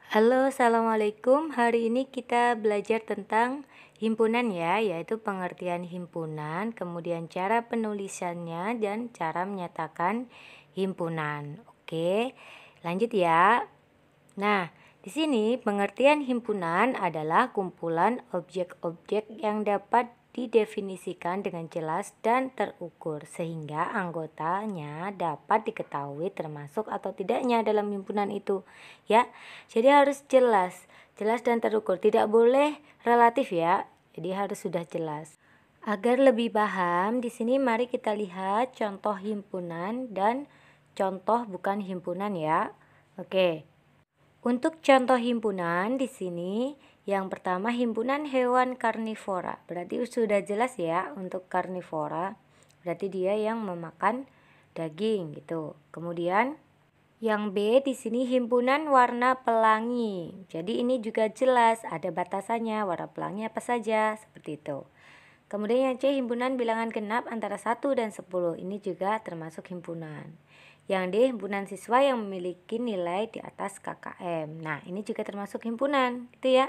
Halo, assalamualaikum. Hari ini kita belajar tentang himpunan ya, yaitu pengertian himpunan, kemudian cara penulisannya dan cara menyatakan himpunan. Oke, lanjut ya. Nah, di sini pengertian himpunan adalah kumpulan objek-objek yang dapat didefinisikan dengan jelas dan terukur sehingga anggotanya dapat diketahui termasuk atau tidaknya dalam himpunan itu. Ya, jadi harus jelas, jelas dan terukur. Tidak boleh relatif ya. Jadi harus sudah jelas. Agar lebih paham, di sini mari kita lihat contoh himpunan dan contoh bukan himpunan ya. Oke. Untuk contoh himpunan di sini, yang pertama himpunan hewan karnivora. Berarti sudah jelas ya untuk karnivora. Berarti dia yang memakan daging gitu. Kemudian yang B di sini himpunan warna pelangi. Jadi ini juga jelas ada batasannya, warna pelangi apa saja seperti itu. Kemudian yang C himpunan bilangan genap antara 1 dan 10. Ini juga termasuk himpunan. Yang D himpunan siswa yang memiliki nilai di atas KKM. Nah, ini juga termasuk himpunan, gitu ya.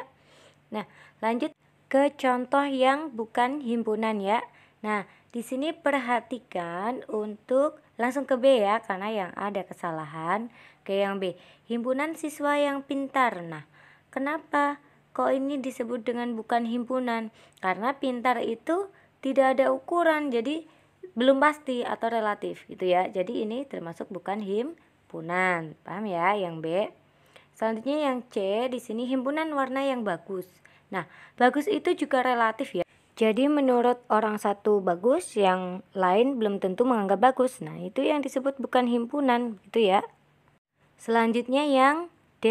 Nah, lanjut ke contoh yang bukan himpunan ya. Nah, di sini perhatikan untuk langsung ke B ya, karena yang ada kesalahan. Ke yang B, himpunan siswa yang pintar. Nah, kenapa kok ini disebut dengan bukan himpunan? Karena pintar itu tidak ada ukuran, jadi belum pasti atau relatif gitu ya. Jadi ini termasuk bukan himpunan. Paham ya yang B? Selanjutnya yang C di sini himpunan warna yang bagus. Nah, bagus itu juga relatif ya. Jadi menurut orang satu bagus, yang lain belum tentu menganggap bagus. Nah, itu yang disebut bukan himpunan gitu ya. Selanjutnya yang D.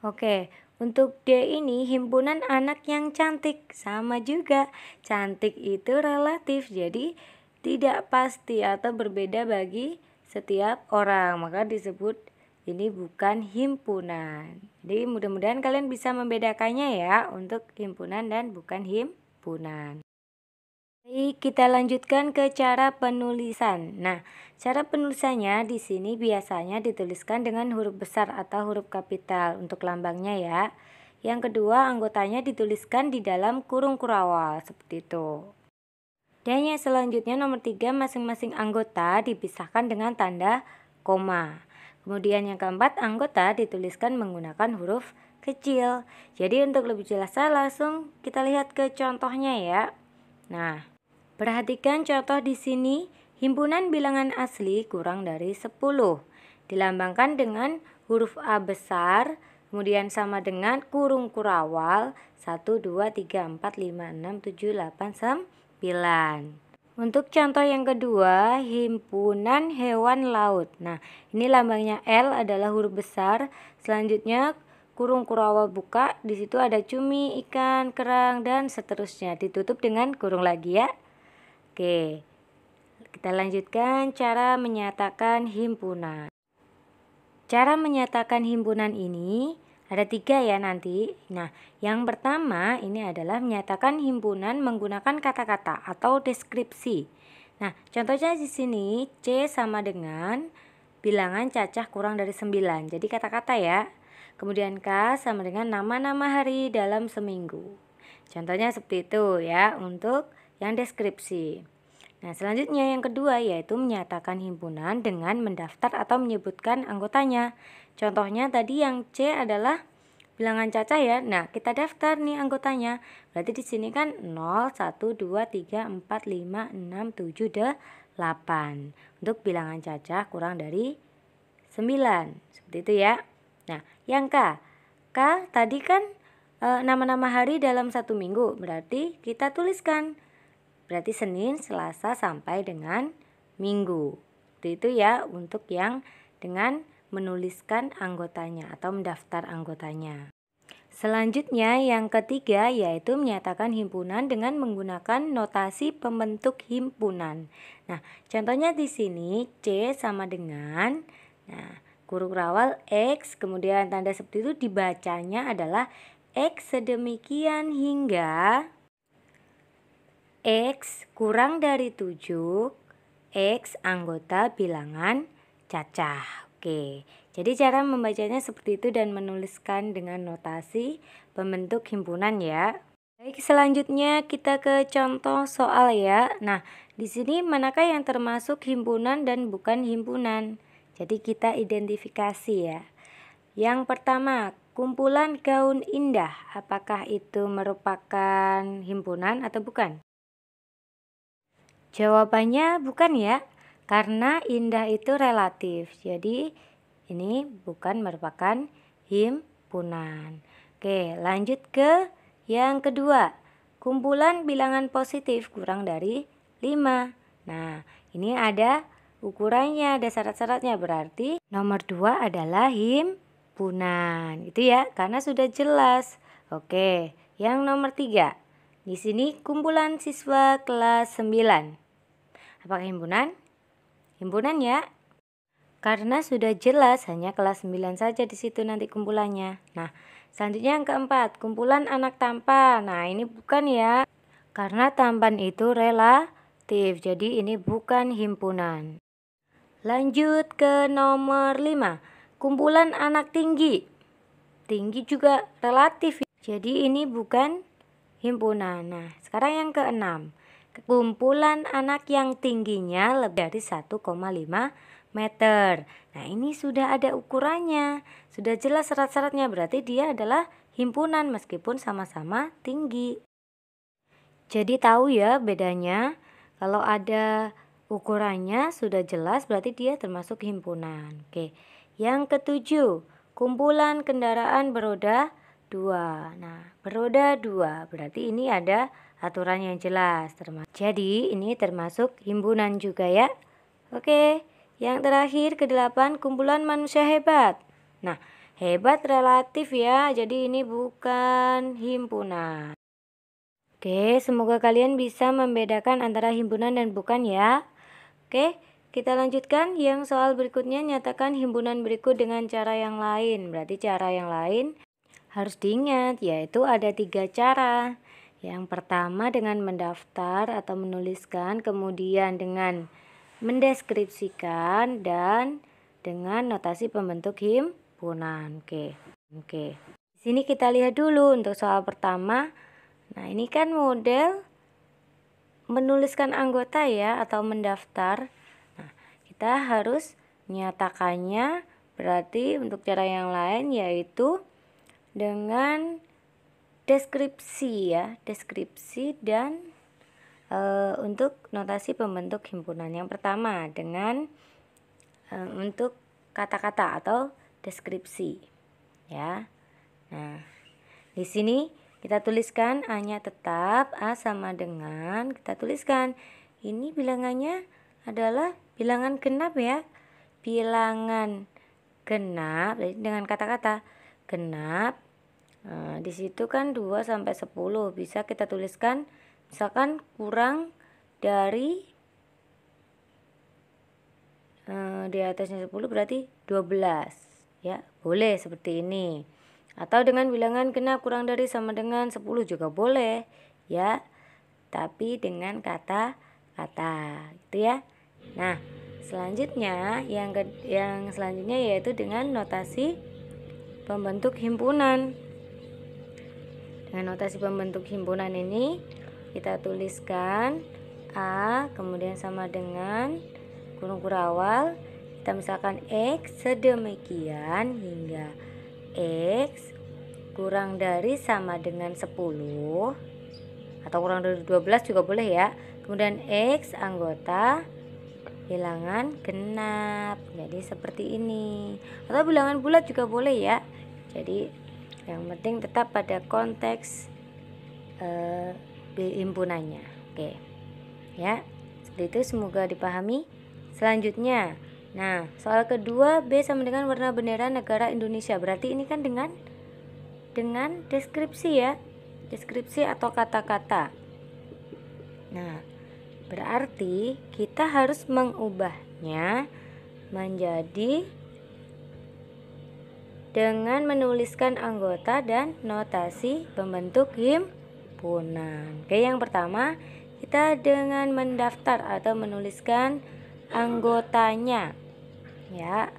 Oke, untuk D ini himpunan anak yang cantik. Sama juga, cantik itu relatif, jadi tidak pasti atau berbeda bagi setiap orang. Maka disebut ini bukan himpunan. Jadi mudah-mudahan kalian bisa membedakannya ya untuk himpunan dan bukan himpunan. Baik, kita lanjutkan ke cara penulisan. Nah, cara penulisannya di sini biasanya dituliskan dengan huruf besar atau huruf kapital untuk lambangnya ya. Yang kedua, anggotanya dituliskan di dalam kurung kurawal seperti itu. Dan yang selanjutnya nomor 3, masing-masing anggota dipisahkan dengan tanda koma. Kemudian yang keempat, anggota dituliskan menggunakan huruf kecil. Jadi untuk lebih jelas langsung kita lihat ke contohnya ya. Nah, perhatikan contoh di sini, himpunan bilangan asli kurang dari 10. Dilambangkan dengan huruf A besar, kemudian sama dengan kurung kurawal 1, 2, 3, 4, 5, 6, 7, 8, 9. Untuk contoh yang kedua, himpunan hewan laut. Nah, ini lambangnya L adalah huruf besar. Selanjutnya kurung kurawal buka, di situ ada cumi, ikan, kerang, dan seterusnya. Ditutup dengan kurung lagi ya. Oke, kita lanjutkan cara menyatakan himpunan. Cara menyatakan himpunan ini ada 3 ya nanti. Nah, yang pertama ini adalah menyatakan himpunan menggunakan kata-kata atau deskripsi. Nah, contohnya di sini C sama dengan bilangan cacah kurang dari 9. Jadi kata-kata ya. Kemudian K sama dengan nama-nama hari dalam seminggu. Contohnya seperti itu ya untuk yang deskripsi. Nah, selanjutnya yang kedua yaitu menyatakan himpunan dengan mendaftar atau menyebutkan anggotanya. Contohnya tadi yang C adalah bilangan cacah ya. Nah, kita daftar nih anggotanya. Berarti di sini kan 0, 1, 2, 3, 4, 5, 6, 7, 8. Untuk bilangan cacah kurang dari 9. Seperti itu ya. Nah, yang K. K tadi kan nama-nama hari dalam 1 minggu. Berarti kita tuliskan. Berarti Senin, Selasa sampai dengan Minggu. Itu ya untuk yang dengan menuliskan anggotanya atau mendaftar anggotanya. Selanjutnya yang ketiga yaitu menyatakan himpunan dengan menggunakan notasi pembentuk himpunan. Nah, contohnya di sini C sama dengan kurung rawal X, kemudian tanda seperti itu dibacanya adalah X sedemikian hingga X kurang dari 7, X anggota bilangan cacah. Oke, Jadi cara membacanya seperti itu dan menuliskan dengan notasi pembentuk himpunan ya. Baik, selanjutnya kita ke contoh soal ya. Nah, di sini manakah yang termasuk himpunan dan bukan himpunan? Jadi kita identifikasi ya. Yang pertama, kumpulan gaun indah. Apakah itu merupakan himpunan atau bukan? Jawabannya bukan ya, karena indah itu relatif. Jadi ini bukan merupakan himpunan. Oke, lanjut ke yang kedua. Kumpulan bilangan positif kurang dari 5. Nah, ini ada ukurannya, ada syarat-syaratnya, berarti nomor 2 adalah himpunan. Itu ya, karena sudah jelas. Oke, yang nomor 3. Di sini kumpulan siswa kelas 9. Apakah himpunan? Himpunan ya. Karena sudah jelas hanya kelas 9 saja di situ nanti kumpulannya. Nah, selanjutnya yang keempat, kumpulan anak tampan. Nah, ini bukan ya. Karena tampan itu relatif. Jadi ini bukan himpunan. Lanjut ke nomor 5. Kumpulan anak tinggi. Tinggi juga relatif. Jadi ini bukan himpunan. Nah, sekarang yang keenam. Kumpulan anak yang tingginya lebih dari 1,5 meter. Nah, ini sudah ada ukurannya. Sudah jelas syarat-syaratnya, berarti dia adalah himpunan meskipun sama-sama tinggi. Jadi tahu ya bedanya. Kalau ada ukurannya sudah jelas berarti dia termasuk himpunan. Oke. Yang ketujuh, kumpulan kendaraan beroda 2. Nah, beroda 2 berarti ini ada aturan yang jelas. Jadi ini termasuk himpunan juga ya. Oke. Yang terakhir ke-8, kumpulan manusia hebat. Nah, hebat relatif ya, jadi ini bukan himpunan. Oke, semoga kalian bisa membedakan antara himpunan dan bukan ya. Oke, kita lanjutkan yang soal berikutnya. Nyatakan himpunan berikut dengan cara yang lain. Berarti cara yang lain harus diingat, yaitu ada 3 cara. Yang pertama dengan mendaftar atau menuliskan, kemudian dengan mendeskripsikan, dan dengan notasi pembentuk himpunan. Oke. Di sini kita lihat dulu untuk soal pertama. Nah, ini kan model menuliskan anggota ya atau mendaftar. Nah, kita harus menyatakannya, berarti untuk cara yang lain yaitu dengan deskripsi ya, deskripsi dan untuk notasi pembentuk himpunan. Yang pertama dengan untuk kata-kata atau deskripsi ya. Nah, di sini kita tuliskan A-nya tetap, A sama dengan, kita tuliskan ini bilangannya adalah bilangan genap ya. Bilangan genap dengan kata-kata genap. Di situ kan 2 sampai 10 bisa kita tuliskan misalkan kurang dari di atasnya 10 berarti 12 ya, boleh seperti ini. Atau dengan bilangan genap kurang dari sama dengan 10 juga boleh ya, tapi dengan kata-kata itu ya. Nah, selanjutnya yang selanjutnya yaitu dengan notasi pembentuk himpunan. Dengan notasi pembentuk himpunan ini kita tuliskan A kemudian sama dengan kurung kurawal, kita misalkan X sedemikian hingga X kurang dari sama dengan 10 atau kurang dari 12 juga boleh ya. Kemudian X anggota bilangan genap, jadi seperti ini. Atau bilangan bulat juga boleh ya. Jadi yang penting tetap pada konteks himpunannya. Oke ya, seperti itu, semoga dipahami. Selanjutnya, nah soal kedua, B sama dengan warna bendera negara Indonesia. Berarti ini kan dengan deskripsi ya, deskripsi atau kata-kata. Nah, berarti kita harus mengubahnya menjadi dengan menuliskan anggota dan notasi pembentuk himpunan. Oke, yang pertama kita dengan mendaftar atau menuliskan anggotanya ya.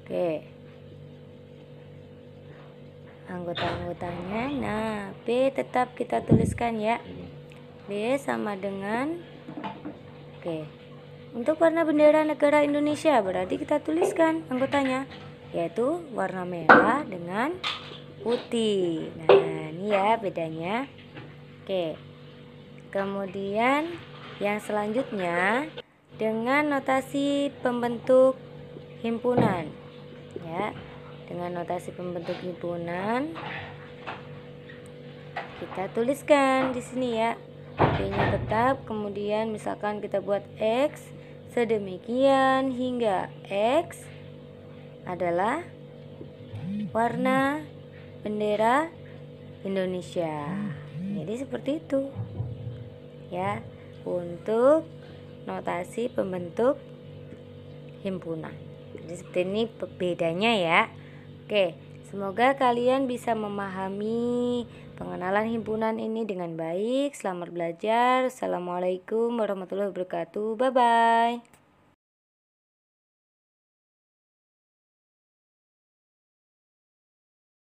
Oke, anggota-anggotanya. Nah, B tetap kita tuliskan ya. B sama dengan, oke, untuk warna bendera negara Indonesia berarti kita tuliskan anggotanya, yaitu warna merah dengan putih. Nah, ini ya bedanya. Oke, kemudian yang selanjutnya dengan notasi pembentuk himpunan ya. Dengan notasi pembentuk himpunan kita tuliskan di sini ya. B-nya tetap, kemudian misalkan kita buat X sedemikian hingga X adalah warna bendera Indonesia. Jadi seperti itu ya untuk notasi pembentuk himpunan. Jadi seperti ini bedanya ya. Oke, semoga kalian bisa memahami pengenalan himpunan ini dengan baik. Selamat belajar. Assalamualaikum warahmatullahi wabarakatuh. Bye bye.